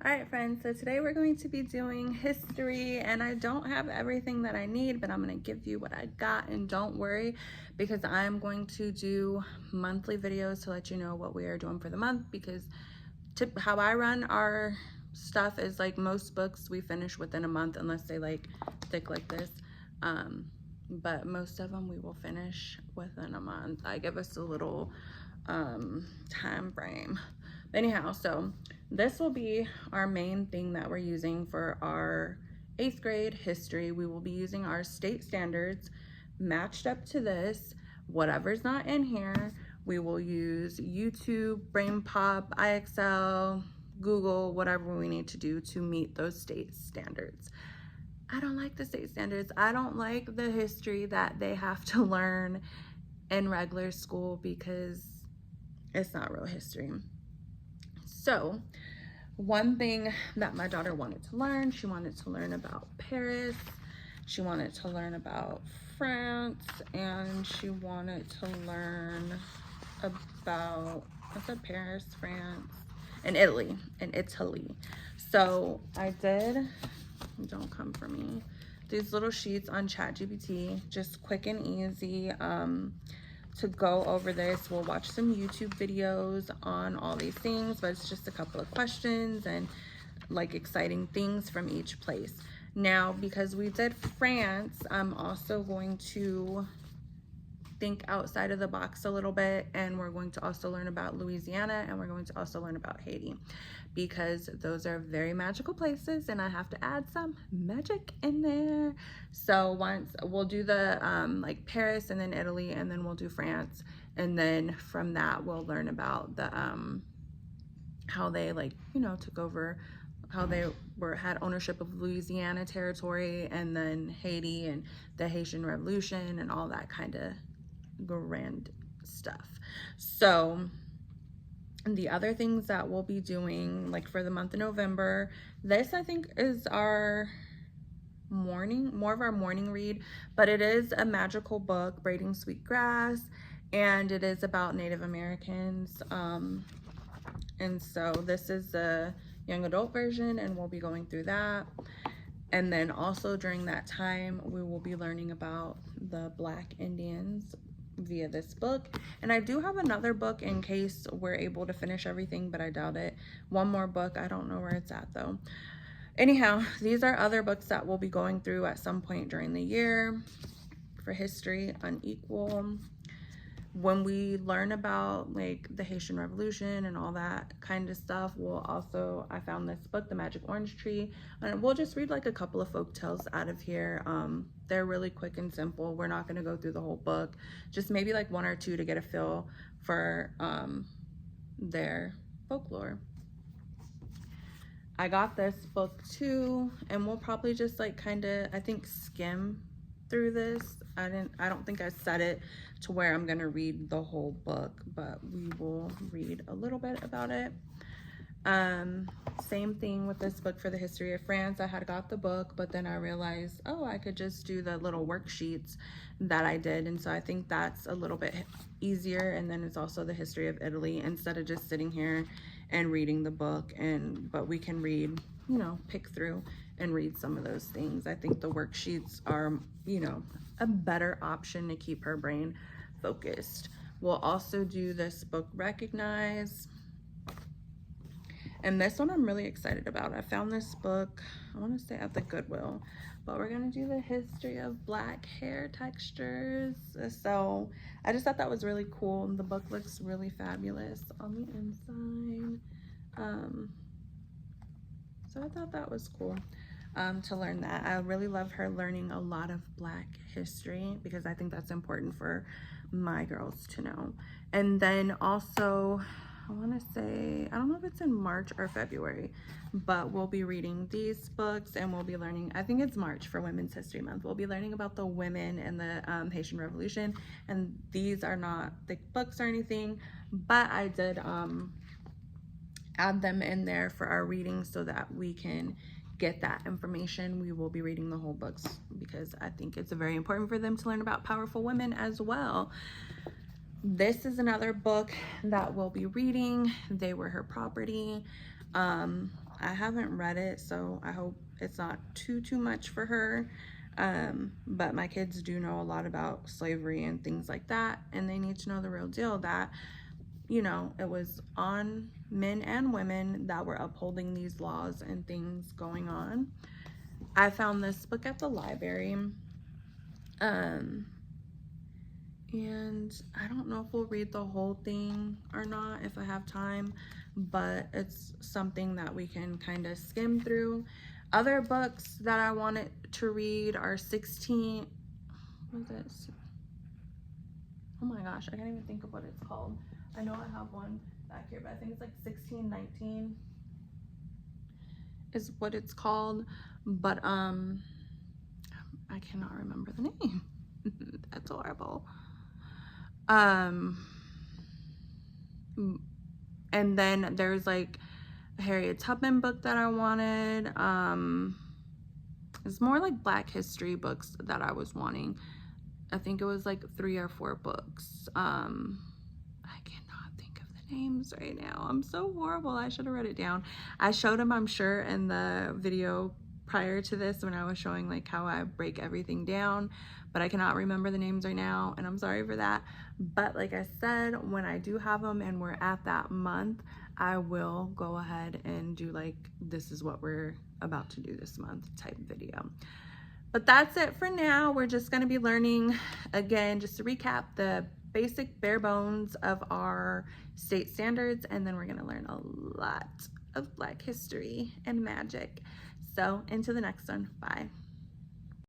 All right, friends, so today we're going to be doing history, and I don't have everything that I need, but I'm going to give you what I got. And don't worry, because I'm going to do monthly videos to let you know what we are doing for the month, because how I run our stuff is like most books we finish within a month, unless they like thick like this. But most of them we will finish within a month. I give us a little time frame. Anyhow, so this will be our main thing that we're using for our 8th grade history. We will be using our state standards matched up to this. Whatever's not in here, we will use YouTube, BrainPop, IXL, Google, whatever we need to do to meet those state standards. I don't like the state standards. I don't like the history that they have to learn in regular school because it's not real history. So one thing that my daughter wanted to learn, she wanted to learn about Paris, she wanted to learn about France, and she wanted to learn about, what's that, Paris, France, and Italy, So I did, don't come for me, these little sheets on ChatGPT, just quick and easy to go over this. We'll watch some YouTube videos on all these things, but it's just a couple of questions and like exciting things from each place. Now, because we did France, I'm also going to think outside of the box a little bit, and we're going to also learn about Louisiana, and we're going to also learn about Haiti, because those are very magical places and I have to add some magic in there. So once we'll do the like Paris and then Italy, and then we'll do France, and then from that we'll learn about the how they, like, you know, took over, how they had ownership of Louisiana territory, and then Haiti and the Haitian Revolution and all that kind of grand stuff. So the other things that we'll be doing, like for the month of November, this I think is our more of our morning read, but it is a magical book, Braiding Sweet Grass, and it is about Native Americans. And so this is the young adult version, and we'll be going through that. And then also during that time, we will be learning about the Black Indians via this book. And I do have another book in case we're able to finish everything, but I doubt it. One more book, I don't know where it's at though. Anyhow, these are other books that we'll be going through at some point during the year for history. Unequal. When we learn about like the Haitian Revolution and all that kind of stuff, we'll also, I found this book, The Magic Orange Tree, and we'll just read like a couple of folk tales out of here. They're really quick and simple. We're not going to go through the whole book, just maybe like one or two to get a feel for their folklore. I got this book too, and we'll probably just like kind of, I think, skim through this. I don't think I set it to where I'm gonna read the whole book, but we will read a little bit about it. Same thing with this book for the history of France. I had got the book, but then I realized, oh, I could just do the little worksheets that I did, and so I think that's a little bit easier. And then it's also the history of Italy, instead of just sitting here and reading the book, but we can read, you know, pick through and read some of those things. I think the worksheets are, you know, a better option to keep her brain focused. We'll also do this book, Recognize. And this one I'm really excited about. I found this book, I want to say at the Goodwill, but we're going to do the history of Black hair textures. So I just thought that was really cool. And the book looks really fabulous on the inside. So I thought that was cool to learn that. I really love her learning a lot of Black history, because I think that's important for my girls to know. And then also, I want to say, I don't know if it's in March or February, but we'll be reading these books, and we'll be learning, I think it's March for Women's History Month. We'll be learning about the women and the Haitian Revolution, and these are not thick books or anything, but I did add them in there for our reading so that we can get that information. We will be reading the whole books because I think it's very important for them to learn about powerful women as well. This is another book that we'll be reading, They Were Her Property. I haven't read it, so I hope it's not too much for her. But my kids do know a lot about slavery and things like that, and they need to know the real deal, that, you know, it was on men and women that were upholding these laws and things going on. I found this book at the library. And I don't know if we'll read the whole thing or not if I have time, but it's something that we can kind of skim through. Other books that I wanted to read are 16, what is this? Oh my gosh, I can't even think of what it's called. I know I have one back here, but I think it's like 1619 is what it's called, but I cannot remember the name. That's horrible. And then there's like a Harriet Tubman book that I wanted. It's more like Black history books that I was wanting. I think it was like 3 or 4 books. I cannot think of the names right now. I'm so horrible. I should have wrote it down. I showed them, I'm sure, in the video prior to this when I was showing like how I break everything down, but I cannot remember the names right now, and I'm sorry for that. But like I said, when I do have them and we're at that month, I will go ahead and do like, this is what we're about to do this month type video. But that's it for now. We're just going to be learning, again, just to recap, the basic bare bones of our state standards, and then we're going to learn a lot of Black history and magic. So, into the next one. Bye.